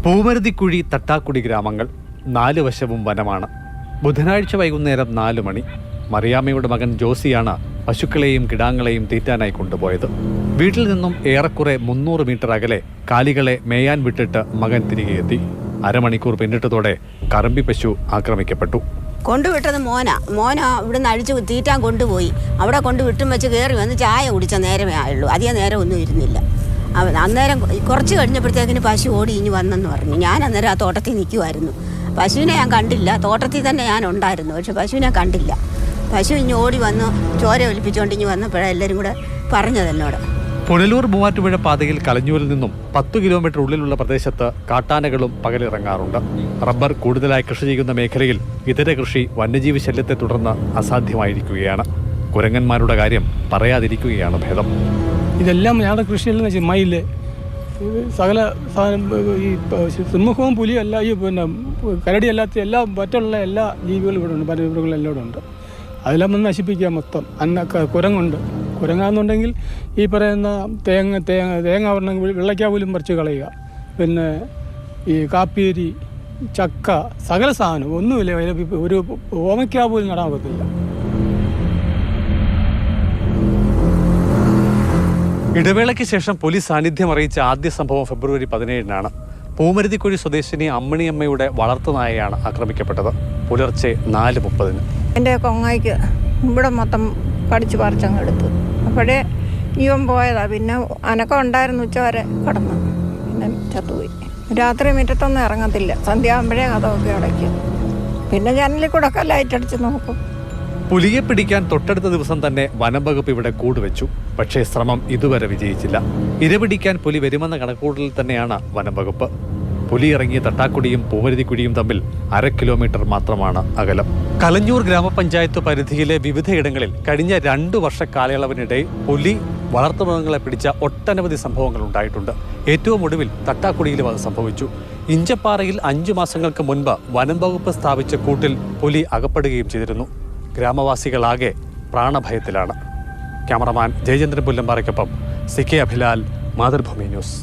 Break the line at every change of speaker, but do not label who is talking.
പൂമരുതിക്കുഴി തട്ടാക്കുടി ഗ്രാമങ്ങൾ, 4 വശവും വനമാണ്. ബുധനാഴ്ച വൈകുന്നേരം 4 മണി. മറിയാമ്മയുടെ മകൻ ജോസിയാണ് പശുക്കളെയും കിടാങ്ങളെയും തീറ്റാനായി കൊണ്ടുപോയത്. വീട്ടിൽ നിന്നും ഏറെക്കുറെ 300 മീറ്റർ അകലെ കാലികളെ മേയാൻ വിട്ടിട്ട് മകൻ തിരികെ എത്തി. അരമണിക്കൂർ പിന്നിട്ടതോടെ കറമ്പി പശു ആക്രമിക്കപ്പെട്ടു.
കൊണ്ടുവിട്ടത് മോനാ ഇവിടുന്ന് അഴിച്ചു തീറ്റാൻ കൊണ്ടുപോയി. അവിടെ കൊണ്ട് വിട്ടും വെച്ച് കയറി വന്ന് ചായ കുടിച്ച നേരമേ ആയുള്ളൂ. അധികം നേരം ഒന്നും ഇരുന്നില്ല. അന്നേരം കുറച്ച് കഴിഞ്ഞപ്പോഴത്തേക്കിന് പശു ഓടി ഇനി വന്നെന്ന് പറഞ്ഞു. ഞാൻ അന്നേരം ആ തോട്ടത്തിൽ നിൽക്കുമായിരുന്നു. പശുവിനെ ഞാൻ കണ്ടില്ല. തോട്ടത്തിൽ തന്നെ ഞാൻ ഉണ്ടായിരുന്നു, പക്ഷെ പശുവിനെ കണ്ടില്ല. പശു ഇനി ഓടി വന്ന് ചോര ഒലിപ്പിച്ചുകൊണ്ട് ഇനി വന്നപ്പോഴാണ് എല്ലാവരും കൂടെ പറഞ്ഞത് എന്നോട്.
പുനലൂർ മൂവാറ്റുപുഴ പാതയിൽ കലഞ്ഞൂരിൽ നിന്നും 10 കിലോമീറ്റർ ഉള്ളിലുള്ള പ്രദേശത്ത് കാട്ടാനകളും പകലിറങ്ങാറുണ്ട്. റബ്ബർ കൂടുതലായി കൃഷി ചെയ്യുന്ന മേഖലയിൽ ഇതര കൃഷി വന്യജീവി ശല്യത്തെ തുടർന്ന് അസാധ്യമായിരിക്കുകയാണ്. കുരങ്ങന്മാരുടെ കാര്യം പറയാതിരിക്കുകയാണ് ഭേദം.
ഇതെല്ലാം ഞങ്ങളുടെ കൃഷിയെല്ലാം വെച്ചാൽ മയില്, സകല ഈ സിംഹവും പുലിയല്ല, ഈ പിന്നെ കരടിയല്ലാത്ത മറ്റുള്ള എല്ലാ ജീവികളും ഇവിടെ ഉണ്ട്, പരമൃഗങ്ങളെല്ലാം ഇവിടെ ഉണ്ട്. അതെല്ലാം വന്ന് നശിപ്പിക്കുക മൊത്തം. കുരങ്ങുണ്ട്. കുരങ്ങാന്നുണ്ടെങ്കിൽ ഈ പറയുന്ന തേങ്ങ പറഞ്ഞെങ്കിൽ വെള്ളയ്ക്ക പോലും പറിച്ച് കളയുക. പിന്നെ ഈ കാപ്പീരി, ചക്ക, സകല സാധനം ഒന്നുമില്ല. ഒരു ഓമയ്ക്ക പോലും നടാൻ പറ്റില്ല.
ഇടവേളയ്ക്ക് ശേഷം പോലീസ് സാന്നിധ്യം അറിയിച്ച ആദ്യ സംഭവം ഫെബ്രുവരി 17-നാണ്. പൂമരുതിക്കുഴി സ്വദേശിനി അമ്മണിയമ്മയുടെ വളർത്തുനായയാണ് ആക്രമിക്കപ്പെട്ടത്. പുലർച്ചെ 4:30.
എൻ്റെ കൊങ്ങയ്ക്ക് ഇവിടെ മൊത്തം കടിച്ചു പറിച്ചങ്ങ് എടുത്തു. അപ്പോഴേ ഇവൻ പോയതാ. പിന്നെ അനക്കം ഉണ്ടായിരുന്നു, ഉച്ചവരെ കിടന്നു, പിന്നെ ചത്തുപോയി. രാത്രി മുറ്റത്തൊന്നും ഇറങ്ങത്തില്ല. സന്ധ്യയാകുമ്പോഴേ കഥമൊക്കെ അടയ്ക്കും. പിന്നെ ജനലിൽ കൂടെ ഒക്കെ ലൈറ്റ് അടിച്ച് നോക്കും.
പുലിയെ പിടിക്കാൻ തൊട്ടടുത്ത ദിവസം തന്നെ വനം വകുപ്പ് ഇവിടെ കൂടുവെച്ചു. പക്ഷേ ശ്രമം ഇതുവരെ വിജയിച്ചില്ല. ഇരപിടിക്കാൻ പുലി വരുമെന്ന കണക്കൂട്ടലിൽ തന്നെയാണ് വനം വകുപ്പ്. പുലി ഇറങ്ങിയ തട്ടാക്കുടിയും പൂമരുതിക്കുഴിയും തമ്മിൽ 1/2 കിലോമീറ്റർ മാത്രമാണ് അകലം. കലഞ്ഞൂർ ഗ്രാമപഞ്ചായത്ത് പരിധിയിലെ വിവിധയിടങ്ങളിൽ കഴിഞ്ഞ 2 വർഷ കാലയളവിനിടെ പുലി വളർത്തുമൃഗങ്ങളെ പിടിച്ച ഒട്ടനവധി സംഭവങ്ങൾ ഉണ്ടായിട്ടുണ്ട്. ഏറ്റവും ഒടുവിൽ തട്ടാക്കുടിയിലും അത് സംഭവിച്ചു. ഇഞ്ചപ്പാറയിൽ 5 മാസങ്ങൾക്ക് മുൻപ് വനം വകുപ്പ് സ്ഥാപിച്ച കൂട്ടിൽ പുലി അകപ്പെടുകയും ചെയ്തിരുന്നു. ഗ്രാമവാസികളാകെ പ്രാണഭയത്തിലാണ്. ക്യാമറമാൻ ജയചന്ദ്രൻ പുല്ലമ്പാറയ്ക്കൊപ്പം CK അഭിലാൽ, മാതൃഭൂമി ന്യൂസ്.